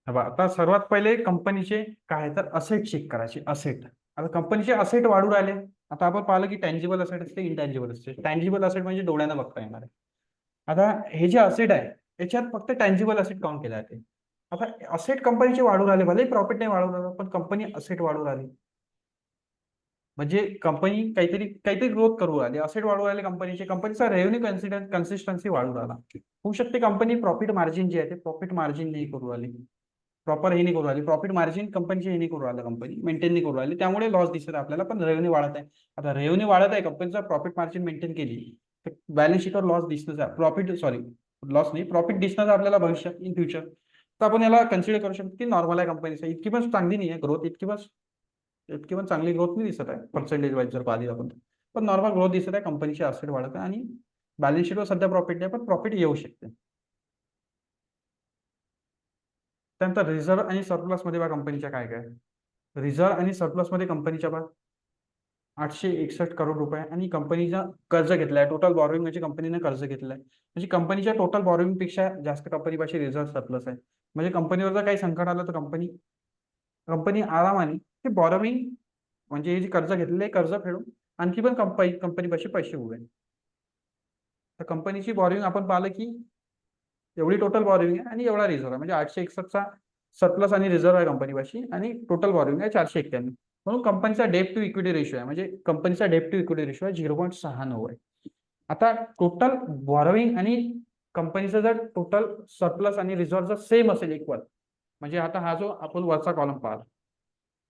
आता सर्वात पहिले कंपनीचे काय तर असेट चेक करायचे. असेट, आता कंपनीचे असेट वाढू राहिले. आता आपण पाहिलं की टँजिबल असेट असते, इंटँजिबल असते. टँजिबल असेट म्हणजे डोळ्यानं बघता येणार आहे. आता हे जे असेट आहे याच्यात फक्त टँजिबल असेट काउंट केले जाते. आता असेट कंपनीचे वाढू राहिले, भले प्रॉफिट नाही वाढू राहिलं पण कंपनी असेट वाढू राहिली म्हणजे कंपनी काहीतरी काहीतरी ग्रोथ करू राहिली. असेट वाढू राहिले कंपनीचे, कंपनीचा रेव्हेन्यू कन्सिस्टन्सी वाढू राहिला. होऊ शकते कंपनी प्रॉफिट मार्जिन जे आहे ते प्रॉफिट मार्जिन नाही करू राहिली, प्रॉपर हे नाही करू राहिली. प्रॉफिट मार्जिन कंपनीचे हे नाही करू राहिलं, कंपनी मेंटेन नाही करू राहिली, त्यामुळे लॉस दिसत आहे आपल्याला. पण रेव्हेन्यू वाढत आहे. आता रेव्हेन्यू वाढत आहे, कंपनीचा प्रॉफिट मार्जिन मेंटेन केली तर बॅलन्स शीटवर लॉस दिसतच आहे. प्रॉफिट सॉरी, लॉस नाही, प्रॉफिट दिसणार आपल्याला भविष्यात इन फ्युचर. तर आपण याला कन्सिडर करू शकतो की नॉर्मल आहे कंपनीचा. इतकी पण चांगली नाही आहे ग्रोथ, इतकी पण चांगली ग्रोथ नाही दिसत आहे पर्सेंटेज वाईज जर पाहिली आपण. पण नॉर्मल ग्रोथ दिसत आहे, कंपनीचे असेट वाढत आहे आणि बॅलन्स शीटवर सध्या प्रॉफिट नाही पण प्रॉफिट येऊ शकते. त्यानंतर रिझर्व्ह आणि सरप्लस मध्ये बघा कंपनीच्या काय काय. रिझर्व्ह आणि सरप्लस मध्ये कंपनीच्या बघा 861 करोड रुपये आणि कंपनीचा कर्ज घेतलाय. टोटल बॉरोइंग म्हणजे कंपनीने कर्ज घेतलंय, म्हणजे कंपनीच्या टोटल बॉरोइंग पेक्षा जास्त कंपनीपाशी रिझर्व्ह सरप्लस आहे. म्हणजे कंपनीवर जर काही संकट आलं तर कंपनी कंपनी आरामाने ते बॉरोइंग म्हणजे हे जे कर्ज घेतलेले कर्ज फेडून आणखी पण कंपनीपाशी पैसे उभे आहेत. तर कंपनीची बॉरोइंग आपण पाहिलं की एवढी टोटल बॉरोइंग आहे आणि एवढा रिझर्व्ह आहे, म्हणजे 861चा सरप्लस आणि रिझर्व्ह आहे कंपनीपाशी आणि टोटल बॉरोइंग आहे 491. म्हणून कंपनीचा डेप टू इक्विटी रेशो आहे, म्हणजे कंपनीचा डेप टू इक्विटी रेशो आहे 0.69 आहे. आता टोटल बॉरोइंग आणि कंपनीचा जर टोटल सरप्लस आणि रिझर्व्ह जर सेम असेल इक्वल, म्हणजे आता हा जो आपण वरचा कॉलम पाहिला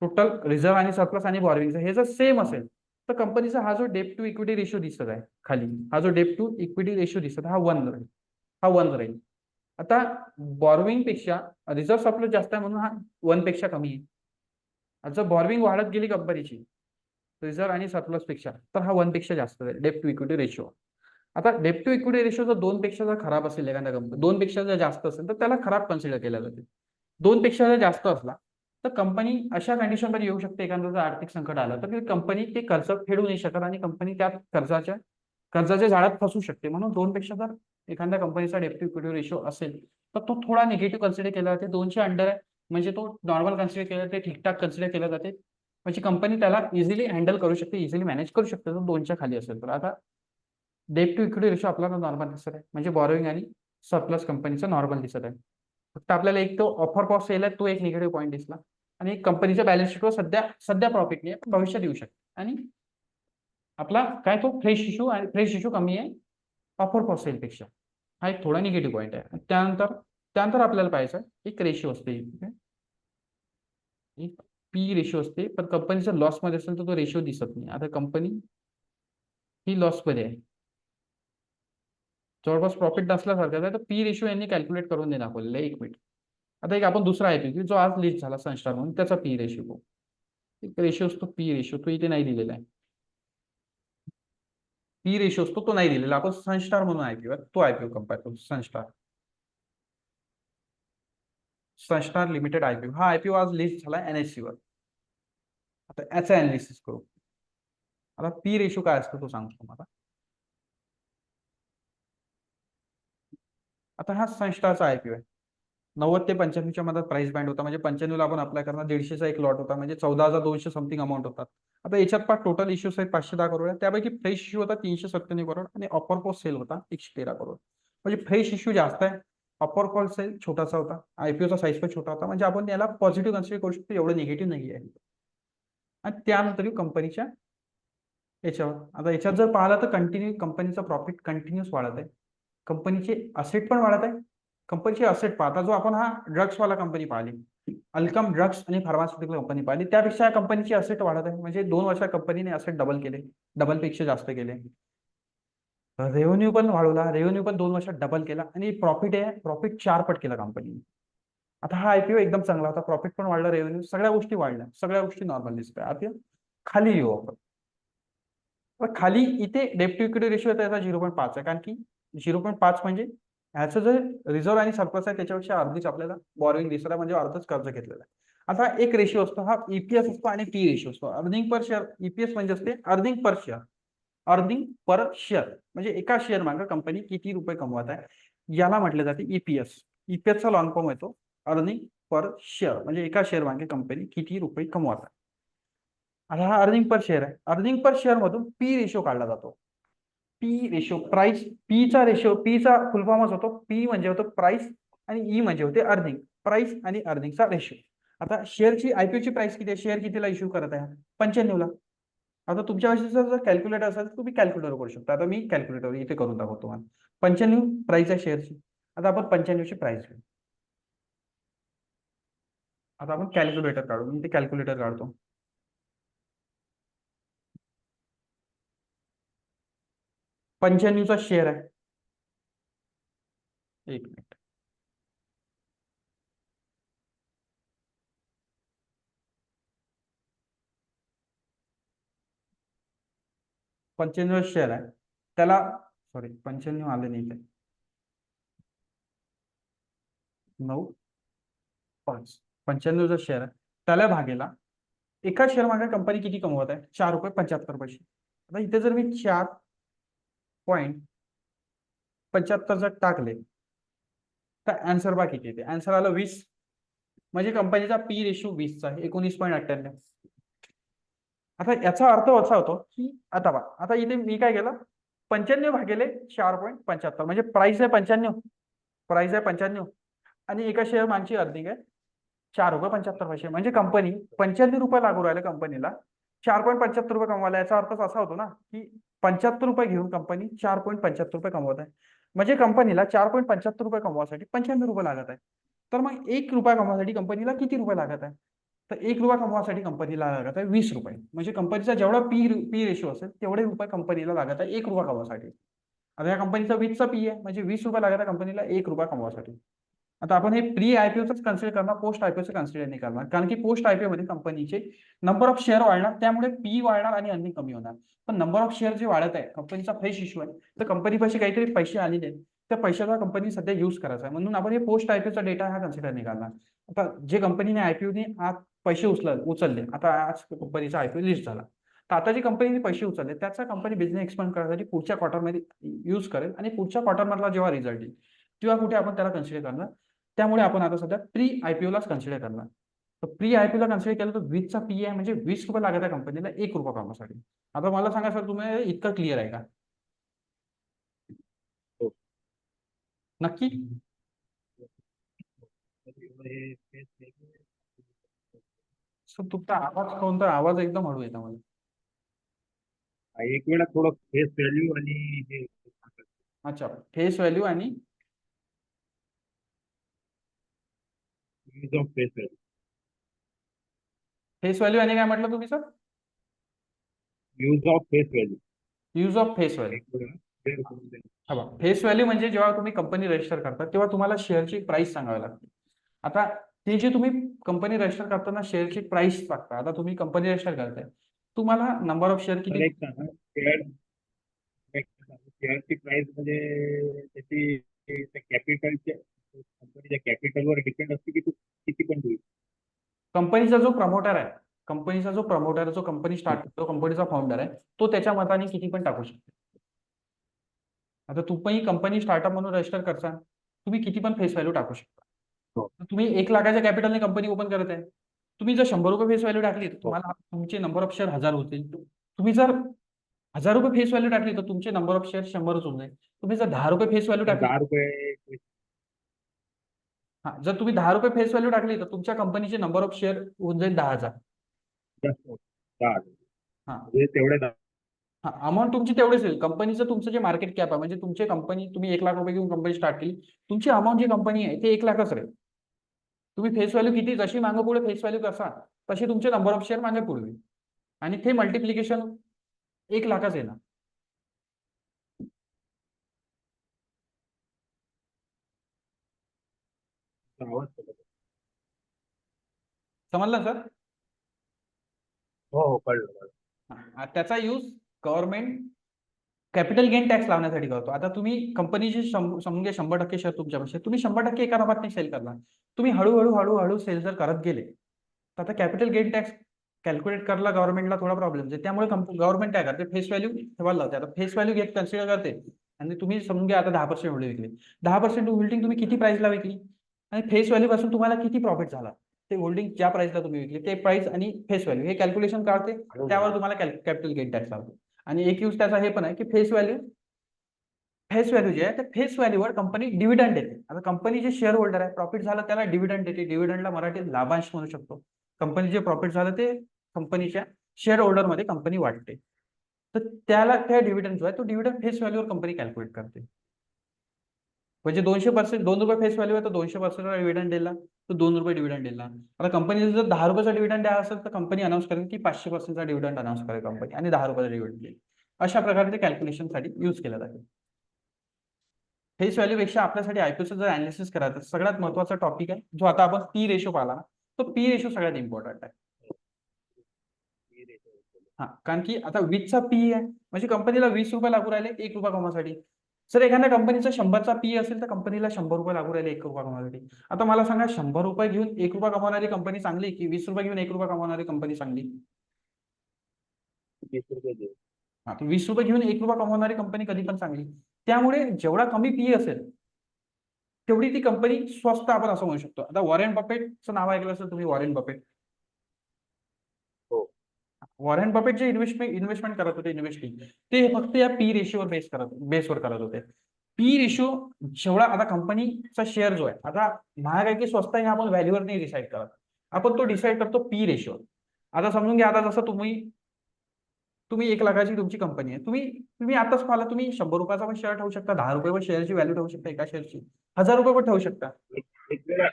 टोटल रिझर्व्ह आणि सरप्लस आणि बॉरोइंग हे जर सेम असेल तर कंपनीचा हा जो डेप टू इक्विटी रेशो दिसत आहे खाली, हा जो डेप टू इक्विटी रेशो दिसत हा 1 राहील, हा 1 राहील. आता बॉरोइंग पेक्षा रिझर्व्ह सरप्लस जास्त आहे म्हणून हा 1 पेक्षा कमी आहे. जर बॉरोइंग वाढत गेली कंपनीची रिझर्व्ह आणि सरप्लस पेक्षा तर हा 1 पेक्षा जास्त आहे डेप टू इक्विटी रेशो. आता डेप टू इक्विटी रेशो जर 2 पेक्षा जर खराब असेल एखाद्या कंपनी, 2 पेक्षा जर जास्त असेल तर त्याला खराब कन्सिडर केल्या जाते. 2 पेक्षा जर जास्त असला तर कंपनी अशा कंडिशन मध्ये येऊ शकते, एखादं जर आर्थिक संकट आलं तर कंपनी ते कर्ज फेडू नाही शकत आणि कंपनी त्या कर्जाच्या जाळ्यात फसू शकते. म्हणून 2 पेक्षा जर एखाद्या कंपनीचा डेप टू इक्विटी रेशो असेल तर तो थोडा निगेटिव्ह कन्सिडर केला जाते. 2च्या अंडर आहे म्हणजे तो नॉर्मल कन्सिडर केला जाते, ठीकठाक कन्सिडर केला जाते, म्हणजे कंपनी त्याला इझिली हँडल करू शकते, इझिली मॅनेज करू शकते जर 2च्या खाली असेल तर. आता डेप टू इक्विटी रेशो आपल्याला नॉर्मल दिसत आहे, म्हणजे बॉरोइंग आणि सरप्लस कंपनीचा नॉर्मल दिसत आहे. फक्त आपल्याला एक तो ऑफर कॉस्ट सेल आहे तो एक निगेटिव्ह पॉईंट दिसला आणि कंपनीच्या बॅलन्स शीटवर सध्या सध्या प्रॉफिट नाही आहे, भविष्यात येऊ शकते. आणि आपला काय तो फ्रेश इश्यू कमी आहे ऑफर कॉस्ट सेल पेक्षा, हा एक थोडा निगेटिव्ह पॉईंट आहे. त्यानंतर त्यानंतर आपल्याला पाहायचं एक रेशिओ असते, एक पी रेशिओ असते, पण कंपनीचा लॉस मध्ये असेल तर तो रेशिओ दिसत नाही. आता कंपनी ही लॉस मध्ये आहे, जवळपास प्रॉफिट नसल्यासारखं आहे, तर पी रेशिओ यांनी कॅल्क्युलेट करून दे दाखवलेलं आहे. 1 मिनिट. आता एक आपण दुसरा आहे जो आज लिस्ट झाला सनस्टार म्हणून, त्याचा पी रेशिओ, एक रेशिओ असतो पी रेशिओ, तो इथे नाही दिलेला आहे. पी रेशिओ असतो तो नाही दिलेला, आपण सनस्टार म्हणून आयपीओ तो आयपीओ कम्पेअर करतो. सनस्टार सनस्टार लिमिटेड आयपीओ, हा आयपीओ आज लिस्ट झाला एनएससी वर. आता याचा अनालिसिस करू. आता पी रेशिओ काय असतो तो सांगतो तुम्हाला. आता हा सनस्टारचा आयपीओ आहे, 90 ते 95च्या मध्ये प्राइस बँड होता, म्हणजे 95ला आपण अप्लाय करणार 150चा एक लॉट होता, म्हणजे 14,200 समथिंग अमाऊंट होतात. आता याच्यात पण टोटल इश्यूज आहेत 510 करोड आहे, त्यापैकी फ्रेश इश्यू होता 397 करोड आणि ऑफर कॉल सेल होता 113 करोड. म्हणजे फ्रेश इश्यू जास्त आहे, ऑफर कॉल सेल छोटासा होता, आयपीओचा साईज पण छोटा होता, म्हणजे आपण याला पॉझिटिव्ह कन्सिडर करू शकतो, एवढं निगेटिव्ह नाही आहे. आणि त्यानंतर कंपनीच्या याच्यावर, आता याच्यात जर पाहिलं तर कंटिन्यू कंपनीचा प्रॉफिट कंटिन्यूस वाढत आहे, कंपनीचे असेट पण वाढत आहे. कंपनीचे असेट पाहता जो आपण हा ड्रग्सवाला कंपनी पाहिली, अल्कम ड्रग्स आणि फार्मास्युटिकल कंपनी पाहिली, त्यापेक्षा कंपनीचे असेट वाढत आहे, म्हणजे 2 वर्षात कंपनीने असेट डबल केले, डबल पेक्षा जास्त केले. रेव्हेन्यू पण वाढवला, रेव्हेन्यू पण 2 वर्षात डबल केला आणि प्रॉफिट आहे, प्रॉफिट 4 पट केला कंपनीने. आता हा आयपीओ एकदम चांगला होता, प्रॉफिट पण वाढला, रेव्हेन्यू सगळ्या गोष्टी वाढल्या, सगळ्या गोष्टी नॉर्मल दिसतोय. आता खाली येऊ आपण. पण खाली इथे डेप्ट टू इक्विटी रेशिओ त्याचा 0.5 आहे, कारण की 0.5 म्हणजे ह्याचं जे रिझर्व्ह आणि सरप्लस आहे त्याच्यापेक्षा अर्धीच आपल्याला बॉरोइंग दिसत आहे, म्हणजे अर्धच कर्ज घेतलेलं आहे. आता एक रेशिओ असतो, हा ईपीएस असतो आणि पी रेशिओ असतो. अर्निंग पर शेअर, ईपीएस म्हणजे असते earning per share, earning per share म्हणजे एका शेअर मागे कंपनी किती रुपये कमवत आहे, याला म्हटले जाते ईपीएस. ईपीएसचा लॉंग फॉर्म येतो अर्निंग पर शेअर, म्हणजे एका शेअर मागे कंपनी किती रुपये कमवत आहे. आता हा अर्निंग पर शेअर आहे. अर्निंग पर शेअर मधून पी रेशो काढला जातो. पी रेशो, प्राइस, पी चा रेशो, पी चा फुल फॉर्मच होतो, पी म्हणजे होतो प्राइस आणि ई म्हणजे होते अर्निंग. प्राइस आणि अर्निंगचा रेशो. आता शेअरची आयपीओ ची प्राइस किती आहे, शेअर कितीला इश्यू करत आहे, 95 ला. आता तुमच्या जर कॅल्क्युलेटर असेल तर तुम्ही कॅल्क्युलेटर करू शकता. आता मी कॅल्क्युलेटर इथे करून दाखवतो तुम्हाला. 95 प्राइस आहे शेअरची. आता आपण 95 ची प्राइस घेऊ. आता आपण कॅल्क्युलेटर काढू. मी इथे कॅल्क्युलेटर काढतो. 95 चा शेअर आहे. एक मिनिट. पंच्याण्णव शेअर आहे त्याला, सॉरी 95 आले नाही ते, 9.5, 95 शेअर आहे त्याला भागेला एका शेअर मागे कंपनी किती कमवत आहे, 4.75 रुपये. आता इथे जर मी 4.75 जर टाकले तर आन्सर बा किती येते. आन्सर आलं 20. म्हणजे कंपनीचा पी रेशो 20चा आहे, 19.98. आता याचा अर्थ असा होतो की आता इथे मी काय केलं, 95 भागिले 4.75, म्हणजे प्राइस आहे 95, प्राइस आहे 95 आणि एका शेअर मागची अर्निंग आहे 4.75 रुपये. म्हणजे कंपनी 95 रुपये लागू राहिले कंपनीला 4.75 रुपये कमवायला. याचा अर्थ असा होतो ना की 75 रुपये घेऊन कंपनी 4.75 रुपये कमवत आहे. म्हणजे कंपनीला 4.75 रुपये कमवासाठी 95 रुपये लागत आहे. तर मग 1 रुपया कमवासाठी कंपनीला किती रुपये लागत आहे, तर 1 रुपया कमवासाठी कंपनीला लागत आहे 20 रुपये. म्हणजे कंपनीचा जेवढा पी पी रेशो असेल तेवढे रुपये कंपनीला लागत आहे 1 रुपया कमवासाठी. आता या कंपनीचा 20चा पी आहे, म्हणजे 20 रुपये लागत आहे कंपनीला 1 रुपया कमवासाठी. आता आपण हे प्री आयपीओच कन्सिडर करणार, पोस्ट आयपीओचं कन्सिडर नाही करणार, कारण की पोस्ट आयपीओ मध्ये कंपनीचे नंबर ऑफ शेअर वाढणार, त्यामुळे पी वाढणार आणि अर्निंग कमी होणार. पण नंबर ऑफ शेअर जे वाढत आहे, कंपनीचा फ्रेश इश्यू आहे, तर कंपनी पाशी काहीतरी पैसे आलेले आहेत, त्या पैशाचा कंपनी सध्या युज करायचा आहे, म्हणून आपण हे पोस्ट आयपीओचा डेटा हा कन्सिडर नाही करणार. आता जे कंपनीने आयपीओने आज पैसे उचलले, आता आज कंपनीचा आयपीओ लिस्ट झाला, तर आता जी कंपनीने पैसे उचलले त्याचा कंपनी बिझनेस एक्सपांड करण्यासाठी पुढच्या क्वार्टरमध्ये युज करेल, आणि पुढच्या क्वार्टरमधला जेव्हा रिझल्ट येईल तेव्हा कुठे आपण त्याला कन्सिडर करणार. त्यामुळे आपण आता सध्या प्री आयपीओलाच कन्सिडर करणार. तर प्री आयपीओला कन्सिडर केलं तर 20चा पी आहे, म्हणजे 20 रुपये लागत आहे कंपनीला 1 रुपया कामासाठी. आता मला सांगा सर, तुम्ही इतकं क्लिअर आहे का? हो. नक्की? सर तुमचा आवाज कोणता, आवाज एकदम हळू येतो मला. एक वेळा थोडं फेस व्हॅल्यू आणि हे अच्छा, फेस व्हॅल्यू आणि use of face value. Face value आणि काय म्हटलं तुम्ही sir? Use of face value. Use of face value. एक वेळा clear करून द्या. हा बघा, फेस व्हॅल्यू म्हणजे जेव्हा तुम्ही कंपनी रजिस्टर करता तेव्हा तुम्हाला शेअरची प्राइस सांगावी लागते. आता ते जे तुम्ही कंपनी रजिस्टर करताना शेअरची प्राइस टाकता, आता तुम्ही कंपनी रजिस्टर करताय, तुम्हाला नंबर ऑफ शेअर तर किती. एक सांगा, शेअरची प्राइस म्हणजे त्याची कॅपिटलच्या कंपनीच्या कॅपिटलवर डिपेंड असते की तू किती पण होईल. कंपनीचा जो प्रमोटर आहे, कंपनीचा जो प्रमोटर, जो कंपनी स्टार्ट करतो, कंपनीचा फाउंडर आहे, तो त्याच्या मताने किती पण टाकू शकतो. आता तुम्ही कंपनी स्टार्टअप म्हणून रजिस्टर करता, तुम्ही किती पण फेस व्हॅल्यू टाकू शकता. हो. तुम्ही 1 लाखाच्या कॅपिटलने कंपनी ओपन करत आहे, तुम्ही जर 100 रुपये फेस व्हॅल्यू टाकली तर तुम्हाला तुमचे नंबर ऑफ शेअर 1000 होतील. तुम्ही जर 1000 रुपये फेस व्हॅल्यू टाकली तर तुमचे नंबर ऑफ शेअर 100च होऊन जाईल. तुम्ही जर 10 रुपये फेस व्हॅल्यू टाकली, 10 रुपये जर तुम्ही 10 रुपये फेस व्हॅल्यू टाकली तर तुमच्या कंपनीचे नंबर ऑफ शेअर होऊन जाईल 10,000. जास्त होतं. 10 हा म्हणजे तेवढे हा, अमाऊंट तुमची तेवढीच होईल. कंपनीचं तुमचं जे मार्केट कॅप आहे, म्हणजे तुमची कंपनी, तुम्ही 1 लाख रुपये घेऊन कंपनी स्टार्ट केली, तुमची अमाऊंट जी कंपनी आहे ते 1 लाखच राहील. तुम्ही फेस व्हॅल्यू किती जशी मागे पुढे फेस व्हॅल्यू करता तशी तुमचे नंबर ऑफ शेअर मागे पुढे होईल, आणि ते मल्टिप्लिकेशन 1 लाखच येणार. आवाज होता. समजलं सर? हो हो, कळलं कळलं. त्याचा use government capital gain tax लावण्यासाठी करतो. आता तुम्ही कंपनीचे समजा 100% शेअर तुमच्यापाशी, तुम्ही 100% एका नफात नाही सेल करणार, तुम्ही हळूहळू हळूहळू सेल जर करत गेले तर आता कॅपिटल गेन टॅक्स कॅल्क्युलेट करायला गव्हर्नमेंटला थोडा प्रॉब्लेम आहे. त्यामुळे गव्हर्नमेंट काय करते, फेस व्हॅल्यू ठेवायला लावते. आता फेस व्हॅल्यू घेत कन्सिडर करते, आणि तुम्ही समजून घ्या आता 10% होल्डिंग विकली, 10% होल्डिंग तुम्ही किती प्राइसला विकली, आणि फेस व्हॅल्यू पासून तुम्हाला किती प्रॉफिट झाला, ते होल्डिंग ज्या प्राइसला तुम्ही विकली ते प्राइस आणि फेस व्हॅल्यू हे कॅल्क्युलेशन काढते, त्यावर तुम्हाला कॅपिटल गेन टॅक्स लागतो. आणि एक यूज त्याचा हे पण आहे की फेस व्हॅल्यू जे आहे त्या फेस व्हॅल्यूवर कंपनी डिव्हिडंड देते. आता कंपनी जे शेअर होल्डर आहे, प्रॉफिट झालं त्याला डिव्हिडंड देते. डिव्हिडंडला मराठीत लाभांश म्हणू शकतो. कंपनी जे प्रॉफिट झालं ते कंपनीच्या शेअर होल्डर मध्ये कंपनी वाटते. तर त्याला त्या डिव्हिडंड जो आहे तो डिव्हिडंड फेस व्हॅल्यूवर कंपनी कॅल्क्युलेट करते. म्हणजे 200% ₹2 फेस व्हॅल्यू आहे तर 200% डिव्हिडंड दिला तर ₹2 डिव्हिडंड दिला. आता कंपनीला जर ₹10 डिव्हिडंड द्यावा असेल तर कंपनी अनाऊन्स करेल की 500% डिव्हिडंड अनाऊन्स करेल कंपनी आणि ₹10 डिव्हिडंड देईल. अशा प्रकारे ते कॅल्क्युलेशनसाठी यूज केलं जाते. फेस व्हॅल्यू पेक्षा आपल्यासाठी आयपीओचं जर अनालिसिस करायचं सगळ्यात महत्त्वाचा टॉपिक आहे जो आता आपण पी रेशो पाहिला ना, तो पी रेशो सगळ्यात इम्पॉर्टंट आहे. हा, कारण की आता 20चा पी आहे म्हणजे कंपनीला ₹20 लागू राहिले ₹1 कमवण्यासाठी. जर एखाद्या कंपनीचा 100चा पी असेल तर कंपनीला ₹100 लागू राहिले ₹1 कमवण्यासाठी. आता मला सांगा ₹100 घेऊन ₹1 कमवणारी कंपनी चांगली की ₹20 घेऊन ₹1 कमवणारी कंपनी चांगली? 20 रुपये देऊ. हा, ₹20 घेऊन ₹1 कमवणारी कंपनी कधी पण चांगली. त्यामुळे जेवढा कमी पी असेल तेवढी ती कंपनी स्वस्त आपण असं म्हणू शकतो. आता वॉरेन बफेटचं नाव ऐकलं असेल तुम्ही, वॉरेन बफेट. हो. वॉरेन बफेट जे इन्व्हेस्टमेंट करत होते, इन्व्हेस्टिंग, ते फक्त या पी रेशिओवर बेसवर करत होते. पी रेशिओ जेवढा आता कंपनीचा शेअर जो आहे, आता महाग आहे की स्वस्त आहे हे आपण व्हॅल्यूवर नाही डिसाईड करत, आपण तो डिसाईड करतो पी रेशिओ. आता समजून घ्या, आता जसं तुम्ही तुम्ही 1 लाखाची तुमची कंपनी आहे, तुम्ही तुम्ही आताच पाहिलं, तुम्ही ₹100 पण शेअर ठेवू शकता, ₹10 पण शेअरची व्हॅल्यू ठेवू शकता, एका शेअरची ₹1000 पण ठेवू शकता. एक वेळा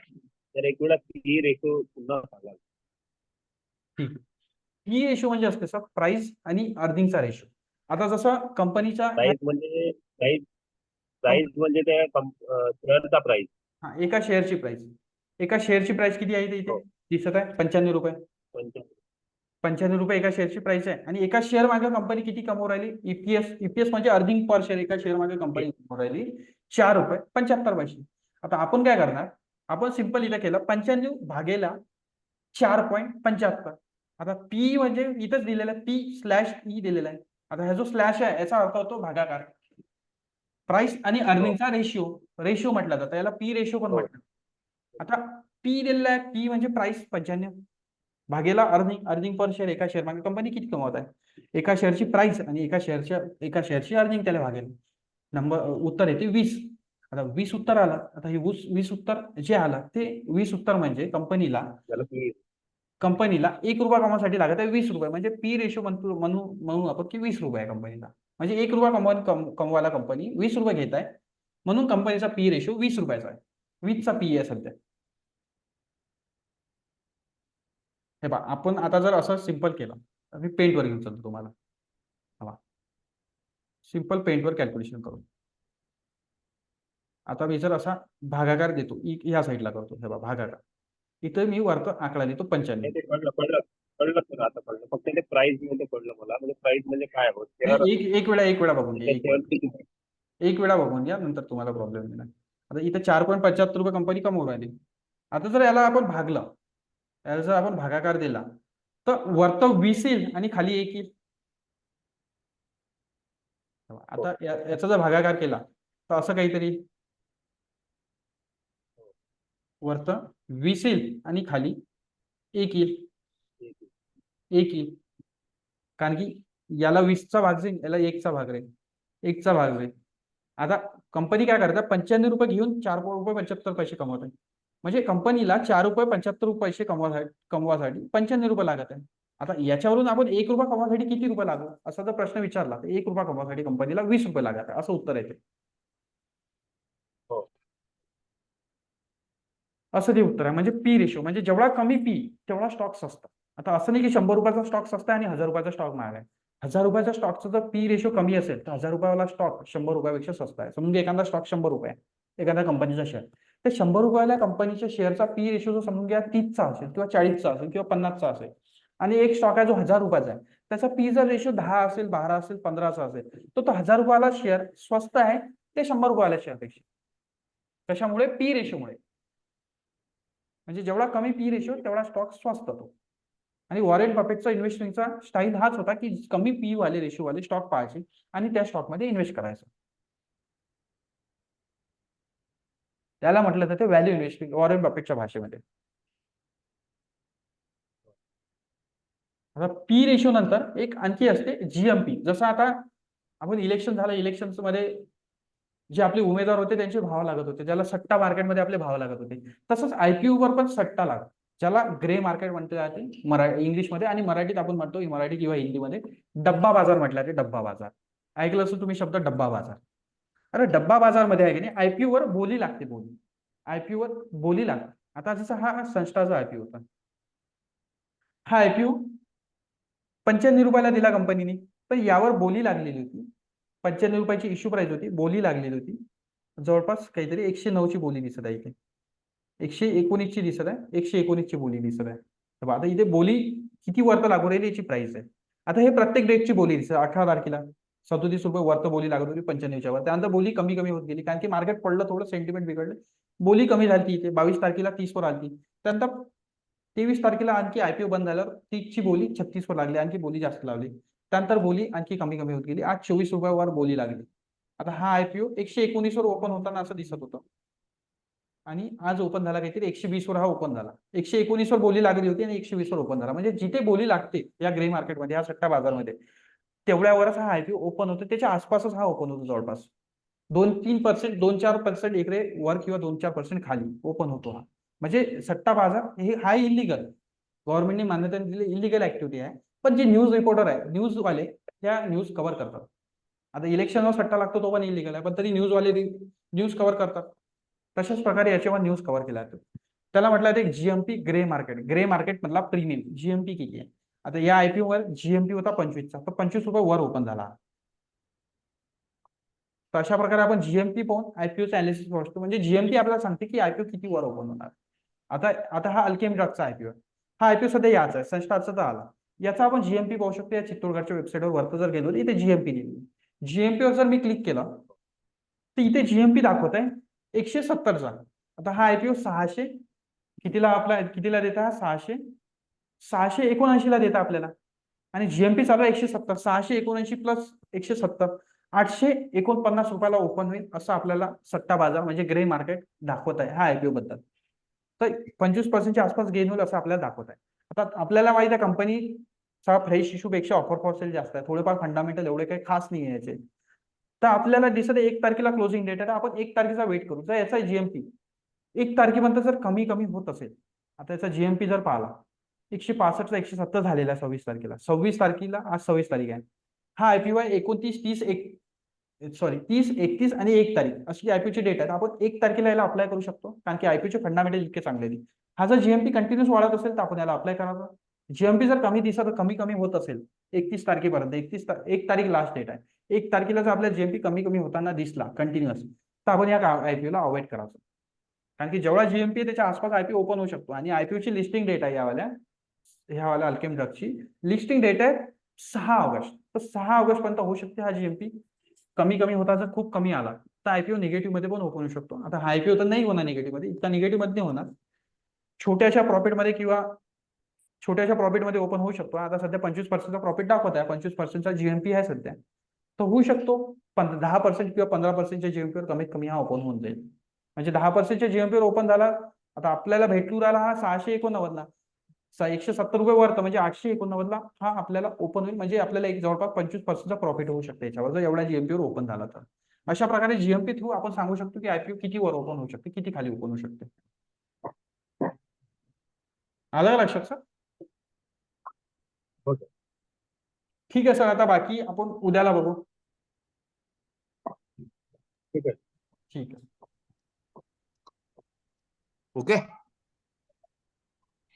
एक वेळा पी रेशो पुन्हा सांगा. ठीक. पी रेशो म्हणजे असते सर प्राइस आणि अर्निंगचा रेशो. आता जसं कंपनीच्या प्राइस प्राइस म्हणजे त्या शेअरचा प्राइस. हा, एका शेअरची प्राइस. एका शेअरची प्राइस किती आहे इथे हो. दिसत आहे? ₹95. 55. ₹95 एका शेअरची प्राइस आहे आणि एका शेअर मागे कंपनी किती कमवू राहिली? ईपीएस म्हणजे अर्निंग पर शेअर. एका शेअर मागे कंपनी कमवू राहिली ₹4.75. आता आपण काय करणार? आपण सिंपल इथं केलं 95 भागेला 4.75. आता पी म्हणजे इथंच दिलेलं आहे, पी स्लॅश ई दिलेला आहे. आता हा जो स्लॅश आहे याचा अर्थ होतो भागाकार. प्राइस आणि अर्निंगचा रेशिओ म्हटला जातं, याला पी रेशिओ पण हो. म्हणतात. आता पी दिलेला आहे, पी म्हणजे प्राइस 95 भागेला अर्निंग पर शेअर. एका शेअर मागे कंपनी किती कमवत आहे, एका शेअरची प्राइस आणि एका शेअरची अर्निंग त्याला भागेल. उत्तर येते 20. आता 20 उत्तर आलं. आता हे 20 उत्तर जे आलं ते 20 उत्तर म्हणजे कंपनीला त्याला पी ₹1 कमवण्यासाठी लागत आहे ₹20. म्हणजे पी रेशो म्हणू आपण की ₹20 आहे कंपनीला. म्हणजे ₹1 कमवायला कंपनी ₹20 घेत आहे, म्हणून कंपनीचा पी रेशो ₹20 आहे. 20चा पी आहे सध्या. हे पहा, आपण आता जर असं सिंपल केलं तर मी पेंटवर घेऊन चालतो तुम्हाला. सिंपल पेंटवर कॅल्क्युलेशन करू. आता मी जर असा भागाकार देतो, या साईडला करतो, हे बघा भागाकार. इथे मी वरचा आकडा देतो 95. ते कळलं कळलं कळलं सर, आता कळलं. फक्त ते प्राइस मध्ये कळलं मला. म्हणजे प्राइस म्हणजे काय होत शेअर. एक वेळा बघून घ्या. शेअर किती. एक वेळा बघून घ्या, नंतर तुम्हाला प्रॉब्लेम येणार. आता इथे ₹4.75 कंपनी कमवून राहिली. आता जर याला आपण भागलं, याला जर आपण भागाकार दिला तर वरतं 20 येईल आणि खाली 1 येईल. आता याचा जर भागाकार केला तर असं काहीतरी वरतं 20 येईल आणि खाली 1 येईल. 1 येईल, कारण की याला 20चा भाग जाईल, याला 1चा भाग राहील, 1चा भाग जाईल. आता कंपनी काय करते, ₹95 घेऊन ₹4.75 कमवत आहे. म्हणजे कंपनीला ₹4.75 कमवासाठी ₹95 लागत आहे. आता याच्यावरून आपण ₹1 कमवासाठी किती रुपये लागू असा जर प्रश्न विचारला तर ₹1 कमवासाठी कंपनीला ₹20 लागत आहे, असं उत्तर येते. हो. असं ते उत्तर आहे. म्हणजे पी रेशो म्हणजे जेवढा कमी पी तेवढा स्टॉक स्वस्त. आता असं नाही की ₹100 स्टॉक स्वस्त आहे आणि ₹1000 स्टॉक महाग आहे. ₹1000 स्टॉकचा जर पी रेशो कमी असेल तर ₹1000 वाला स्टॉक ₹100 पेक्षा स्वस्त आहे. समजून एखादा स्टॉक ₹100 आहे, एखाद्या कंपनीचा शेअर, तर ₹100 कंपनीच्या शेअरचा पी रेशो जो समजून घ्या 30चा असेल किंवा 40चा असेल किंवा 50चा असेल, आणि एक स्टॉक आहे जो ₹1000 आहे, त्याचा पी जर रेशो 10 असेल, 12 असेल, 15चा असेल, तर तो ₹1000 शेअर स्वस्त आहे ते ₹100 शेअरपेक्षा. कशामुळे? पी रेशोमुळे. म्हणजे जेवढा कमी पी रेशो तेवढा स्टॉक स्वस्त होतो. आणि वॉरेन बफेटचा इन्व्हेस्टिंगचा स्टाईल हाच होता की कमी पी वाले रेशो वाले स्टॉक पाहायचे आणि त्या स्टॉकमध्ये इन्व्हेस्ट करायचं. त्याला म्हटलं जाते व्हॅल्यू इन्व्हेस्टिंग वॉरेन बफेटच्या भाषेमध्ये. आता पी रेशो नंतर एक आणखी असते जीएमपी. जसं आता आपण इलेक्शन झालं, इलेक्शन मध्ये जे आपले उमेदवार होते त्यांचे भाव लागत होते, ज्याला सट्टा मार्केटमध्ये आपले भाव लागत होते, तसंच आयपीओ वर पण सट्टा लागत, ज्याला ग्रे मार्केट म्हणते जाते इंग्लिशमध्ये, आणि मराठीत आपण म्हणतो, मराठी किंवा हिंदीमध्ये डब्बा बाजार म्हटलं जाते. डब्बा बाजार ऐकलं असं तुम्ही शब्द, डब्बा बाजार. अरे डब्बा बाजारमध्ये आहे की नाही, आयपीओ वर बोली लागते, बोली. आयपीओ वर बोली लागते. आता जसं हा संस्थाचा आयपीओ होता, हा आयपीओ 95 रुपयाला दिला कंपनीने, पण यावर बोली लागलेली होती. 95 रुपयाची इश्यू प्राइस होती, बोली लागलेली होती जवळपास काहीतरी 109 ची बोली दिसत आहे इथे. 119 ची दिसत आहे, 119 ची बोली दिसत आहे. तर आता इथे बोली किती वर्थ लागू राहिली याची प्राइस आहे. आता हे प्रत्येक डेटची बोली दिसत, 18 तारखेला 37 रुपये वर्थ बोली लागत होती 95च्या वर. त्यानंतर बोली कमी कमी होत गेली, कारण की मार्केट पडलं, थोडं सेंटिमेंट बिघडलं, बोली कमी झाली. इथे 22 तारखेला 30 वर आली. त्यानंतर 23 तारखेला आणखी आयपीओ बंद झाल्यावर 30 ची बोली 36 वर लागली, आणखी बोली जास्त लावली. त्यानंतर बोली आणखी कमी कमी होत गेली. आज 24 रुपयावर बोली लागली. आता हा आयपीओ 119 वर ओपन होताना असं दिसत होतं, आणि आज ओपन झाला काहीतरी 120 वर हा ओपन झाला. 119 वर बोली लागली होती आणि 120 वर ओपन झाला. म्हणजे जिथे बोली लागते या ग्रे मार्केटमध्ये, या सट्टा बाजारमध्ये, तेवढ्यावरच हा आयपीओ ओपन होतो. त्याच्या आसपासच हा ओपन होतो, जवळपास 2-3%, 2-4% इकडे वर किंवा 2-4% खाली ओपन होतो हा. म्हणजे सट्टा बाजार हे हा इलिगल, गव्हर्नमेंटने मान्यता दिली इलिगल ऍक्टिव्हिटी आहे. पण जे न्यूज रिपोर्टर आहे, न्यूजवाले, त्या न्यूज कव्हर करतात. आता इलेक्शनवर सट्टा लागतो तो पण इलिगल आहे, पण तरी न्यूजवाले न्यूज कव्हर करतात. तशाच प्रकारे याच्यावर न्यूज कव्हर केला जातो. त्याला म्हटलं जाते GMP grey market. Grey market मधला प्रीमियम जीएमपी किती आहे. आता या आयपीओ वर जीएमपी होता 25चा, तर 25 रुपये वर ओपन झाला. तर अशा प्रकारे आपण जीएमपी पाहून आयपीओचं अनालिसिस करतो. म्हणजे जीएमपी आपल्याला सांगते की आयपीओ किती वर ओपन होणार. आता आता हा अल्केमी ड्रगचा आयपीओ, हा आयपीओ सध्या याचा आहे, संस्थाचा तर आला. याचा आपण जीएमपी पाहू शकतो. या चित्तोडगडच्या वेबसाईटवर वरती जर गेलो, इथे जीएमपी दिली. जीएमपी वर जर मी क्लिक केलं, तर इथे जीएमपी दाखवत आहे 170चा. आता हा आयपीओ 600 कितीला, आपला कितीला देता, हा 679 ला देता आपल्याला. आणि जीएमपी चालू आहे 170, 679 प्लस 170, 849 रुपयाला ओपन होईल, असं आपल्याला सट्टा बाजार म्हणजे ग्रे मार्केट दाखवत आहे हा आयपीओ बद्दल. तर 25%च्या आसपास गेन होईल असं आपल्याला दाखवत आहे. आता आपल्याला माहिती आहे कंपनीचा फ्रेश इश्यू पेक्षा ऑफर फॉर सेल जास्त आहे, थोडेफार फंडामेंटल एवढे काही खास नाही आहे याचे. तर आपल्याला दिसत आहे 1 तारखेला क्लोजिंग डेट आहे, तर आपण 1 तारखेचा वेट करू. तर याचा जीएमपी 1 तारखेपर्यंत जर कमी कमी होत असेल, आता याचा जीएमपी जर पाहिला 165चा 170 झालेला आहे 26 तारखेला. 26 तारखेला, आज 26 तारीख आहे. हा आयपीओ आहे 29, 30, 30, 31 आणि 1 तारीख अशी आयपीओची डेट आहे. आपण 1 तारखेला याला अप्लाय करू शकतो, कारण की आयपीओचे फंडामेंटल इतके चांगले नाही. हा जर जीएमपी कंटिन्यूस वाढत असेल तर आपण याला अप्लाय करायचा. जीएमपी जर कमी दिसत, कमी कमी होत असेल 31 तारखेपर्यंत, 1 तारीख लास्ट डेट आहे, 1 तारखेला जर आपल्या जीएमपी कमी कमी होताना दिसला कंटिन्युअस, तर आपण या आयपीओला अवॉइड करायचं. कारण की जेवढा जीएमपी आहे त्याच्या आसपास आयपीओ ओपन होऊ शकतो. आणि आयपीओची लिस्टिंग डेट आहे ह्यावाल्या अल्केमी ड्रगची लिस्टिंग डेट आहे 6 ऑगस्ट. तर 6 ऑगस्ट पर्यंत होऊ शकते हा जीएमपी. कमी कमी होता, जर खूप कमी आला तर आयपीओ निगेटिव्ह मध्ये पण ओपन होऊ शकतो. आता हा आयपीओ तर नाही होणार निगेटिव्ह मध्ये, इतका निगेटिव्ह मध्ये होणार, छोट्याशा प्रॉफिटमध्ये किंवा छोट्याशा प्रॉफिटमध्ये ओपन होऊ शकतो. आता सध्या 25%चा प्रॉफिट दाखवत आहे, 25%चा जीएमपी आहे सध्या, तर होऊ शकतो 10% किंवा 15%च्या जीएमपीवर कमीत कमी हा ओपन होऊन जाईल. म्हणजे 10%च्या जीएमपीवर ओपन झाला. आता आपल्याला भेटू राहिला हा 689 ला, 170 रुपये वरत, म्हणजे 889 ला हा आपल्याला ओपन होईल. म्हणजे आपल्याला एक जवळपास 25%चा प्रॉफिट होऊ शकते याच्यावर, जर एवढ्या जीएमपीवर ओपन झाला तर. अशा प्रकारे जीएमपी थ्रू आपण सांगू शकतो की आयपीओ किती वर ओपन होऊ शकते, किती खाली ओपन होऊ शकते. आलं का लक्षात सर? हो सर. ठीक आहे सर, आता बाकी आपण उद्याला बघू. ठीक आहे. ठीक आहे. ओके.